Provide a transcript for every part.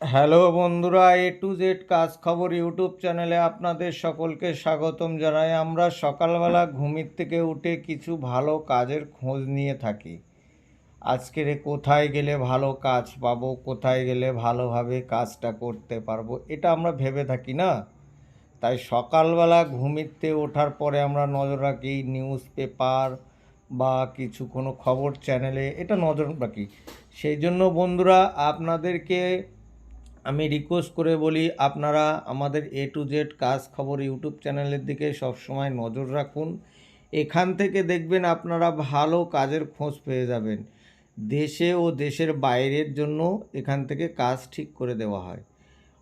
Hello বন্ধুরা, A to Z কাজ খবর ইউটিউব চ্যানেলে আপনাদের সকলকে স্বাগতম জানাই। আমরা সকালবেলা ঘুমির থেকে উঠে কিছু ভালো কাজের খোঁজ নিয়ে থাকি। আজকের কোথায় গেলে ভালো কাজ পাবো, কোথায় গেলে ভালোভাবে কাজটা করতে পারবো, এটা আমরা ভেবে থাকি না। তাই সকালবেলা ঘুমিতে ওঠার পরে আমরা নজর রাখি নিউজ পেপার বা কিছু কোনো খবর চ্যানেলে, এটা নজর রাখি। সেই জন্য বন্ধুরা আপনাদেরকে আমি রিকোয়েস্ট করে বলি, আপনারা আমাদের A to Z কাজ খবর ইউটিউব চ্যানেলের দিকে সবসময় নজর রাখুন। এখান থেকে দেখবেন আপনারা ভালো কাজের খোঁজ পেয়ে যাবেন। দেশে ও দেশের বাইরের জন্য এখান থেকে কাজ ঠিক করে দেওয়া হয়।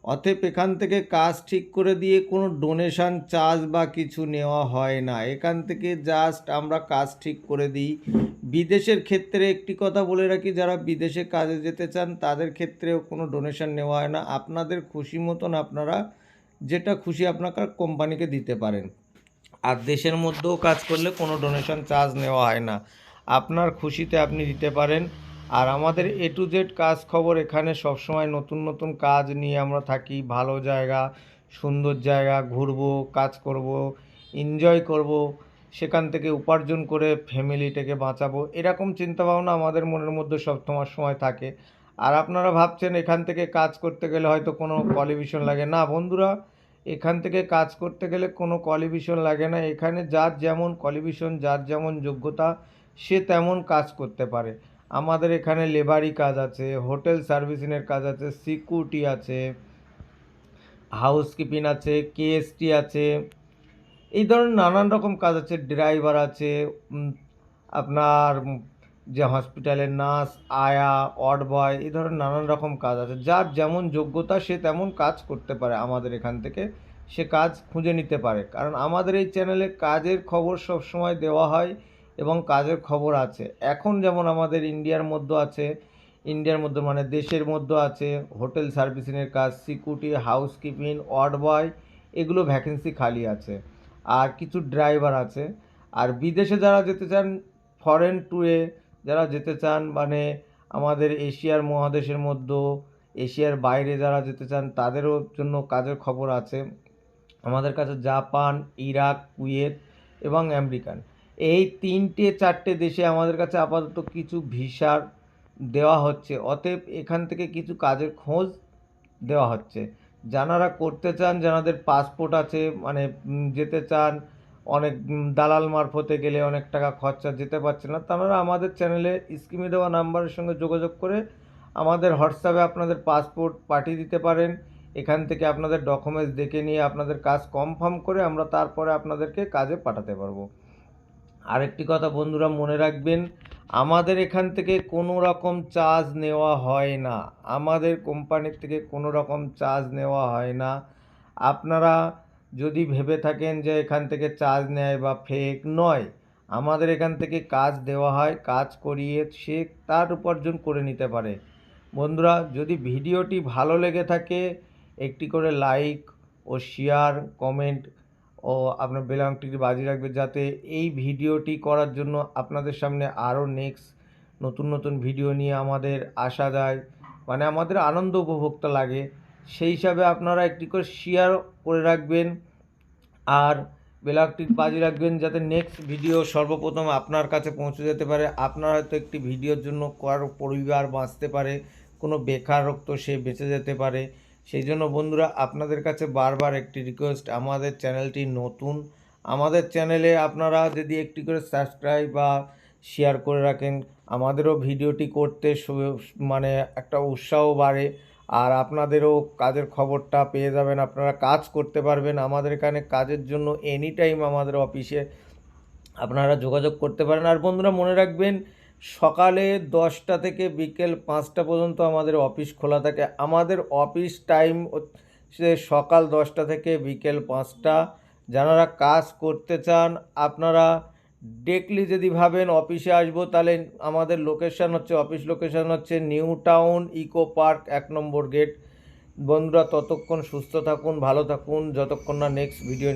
অতএব এখান থেকে কাজ ঠিক করে দিয়ে কোনো ডোনেশন চার্জ বা কিছু নেওয়া হয় না। এখান থেকে জাস্ট আমরা কাজ ঠিক করে দিই। বিদেশের ক্ষেত্রে একটি কথা বলে রাখি, যারা বিদেশে কাজে যেতে চান তাদের ক্ষেত্রেও কোনো ডোনেশন নেওয়া হয় না। আপনাদের খুশি মতন আপনারা যেটা খুশি আপনার কোম্পানিকে দিতে পারেন। আর দেশের মধ্যেও কাজ করলে কোনো ডোনেশন চার্জ নেওয়া হয় না, আপনার খুশিতে আপনি দিতে পারেন। আর আমাদের A to Z কাজ খবর এখানে সবসময় নতুন নতুন কাজ নিয়ে আমরা থাকি। ভালো জায়গা, সুন্দর জায়গা, ঘুরবো, কাজ করব, এনজয় করব, সেখান থেকে উপার্জন করে ফ্যামিলিটাকে বাঁচাবো, এরকম চিন্তাভাবনা আমাদের মনের মধ্যে সব সময় থাকে। আর আপনারা ভাবছেন এখান থেকে কাজ করতে গেলে হয়তো কোনো কোয়ালিফিকেশন লাগে না। বন্ধুরা, এখান থেকে কাজ করতে গেলে কোনো কোয়ালিফিকেশন লাগে না। এখানে যার যেমন কোয়ালিফিকেশন, যার যেমন যোগ্যতা, সে তেমন কাজ করতে পারে। আমাদের এখানে লেবারি কাজ আছে, হোটেল সার্ভিসিংয়ের কাজ আছে, সিকিউরিটি আছে, হাউসকিপিং আছে, KST আছে, এই ধরনের নানান রকম কাজ আছে, ড্রাইভার আছে, আপনার যে হসপিটালের নার্স, আয়া, ওয়ার্ড বয়, এই ধরনের নানান রকম কাজ আছে। যার যেমন যোগ্যতা সে তেমন কাজ করতে পারে। আমাদের এখান থেকে সে কাজ খুঁজে নিতে পারে, কারণ আমাদের এই চ্যানেলে কাজের খবর সব সময় দেওয়া হয় এবং কাজের খবর আছে। এখন যেমন আমাদের ইন্ডিয়ার মধ্যে মানে দেশের মধ্যে আছে হোটেল সার্ভিসিংয়ের কাজ, সিকিউরিটি, হাউসকিপিং, ওয়ার্ড বয়, এগুলো ভ্যাকেন্সি খালি আছে। আর কিছু ড্রাইভার আছে। আর বিদেশে যারা যেতে চান, ফরেন ট্যুরে যারা যেতে চান, মানে আমাদের এশিয়ার মহাদেশের মধ্যে, এশিয়ার বাইরে যারা যেতে চান তাদেরও জন্য কাজের খবর আছে। আমাদের কাছে জাপান, ইরাক, কুয়েত এবং আমেরিকান, এই 3-4টে দেশে আমাদের কাছে আপাতত কিছু ভিসার দেওয়া হচ্ছে। অতএব এখান থেকে কিছু কাজের খোঁজ দেওয়া হচ্ছে। যারা করতে চান, যাদের পাসপোর্ট আছে, মানে যেতে চান, অনেক দালাল মারফতে গেলে অনেক টাকা খরচা, যেতে পারছে না, তারা আমাদের চ্যানেলে স্ক্রিনে দেওয়া নাম্বারের সঙ্গে যোগাযোগ করে আমাদের হোয়াটসঅ্যাপে আপনাদের পাসপোর্ট পাঠিয়ে দিতে পারেন। এখান থেকে আপনাদের ডকুমেন্টস দেখে নিয়ে আপনাদের কাজ কনফার্ম করে আমরা তারপরে আপনাদেরকে কাজে পাঠাতে পারবো। আরেকটি কথা বন্ধুরা মনে রাখবেন, আমাদের এখান থেকে কোনো রকম চার্জ নেওয়া হয় না। আমাদের কোম্পানির থেকে কোনো রকম চার্জ নেওয়া হয় না। আপনারা যদি ভেবে থাকেন যে এখান থেকে চার্জ নেয় বা ফেক, নয়। আমাদের এখান থেকে কাজ দেওয়া হয়, কাজ করিয়ে সে তার উপার্জন করে নিতে পারে। বন্ধুরা, যদি ভিডিওটি ভালো লেগে থাকে একটি করে লাইক ও শেয়ার, কমেন্ট ও আপনার বেল আইকনটি বাজিয়ে রাখবে, যাতে এই ভিডিওটি করার জন্য আপনাদের সামনে আরও নেক্সট নতুন নতুন ভিডিও নিয়ে আমাদের আসা যায়, মানে আমাদের আনন্দ উপভোক্তা লাগে। সেই হিসাবে আপনারা একটি করে শেয়ার করে রাখবেন আর বেল আইকনটি বাজিয়ে রাখবেন, যাতে নেক্সট ভিডিও সর্বপ্রথম আপনার কাছে পৌঁছে যেতে পারে। আপনার হয়তো একটি ভিডিওর জন্য কারো পরিবার বাঁচতে পারে, কোনো বেকারত্ব সে বেঁচে যেতে পারে। সেই জন্য বন্ধুরা আপনাদের কাছে বারবার একটি রিকোয়েস্ট, আমাদের চ্যানেলটি নতুন, আমাদের চ্যানেলে আপনারা যদি একটি করে সাবস্ক্রাইব বা শেয়ার করে রাখেন, আমাদেরও ভিডিওটি করতে মানে একটা উৎসাহ বাড়ে। আর আপনাদেরও কাজের খবরটা পেয়ে যাবেন, আপনারা কাজ করতে পারবেন। আমাদের এখানে কাজের জন্য এনি টাইম আমাদের অফিসে আপনারা যোগাযোগ করতে পারেন। আর বন্ধুরা মনে রাখবেন, সকালে 10টা থেকে বিকেল 5টা পর্যন্ত আমাদের অফিস খোলা থাকে। আমাদের অফিস টাইম হচ্ছে সকাল 10টা থেকে বিকেল 5টা। যারা কাজ করতে চান, আপনারা ডেকলি যদি ভাবেন অফিসে আসবো, তাহলে আমাদের লোকেশান হচ্ছে, অফিস লোকেশান হচ্ছে নিউ টাউন ইকো পার্ক 1 নম্বর গেট। বন্ধুরা ততক্ষণ সুস্থ থাকুন, ভালো থাকুন, যতক্ষণ না নেক্সট ভিডিও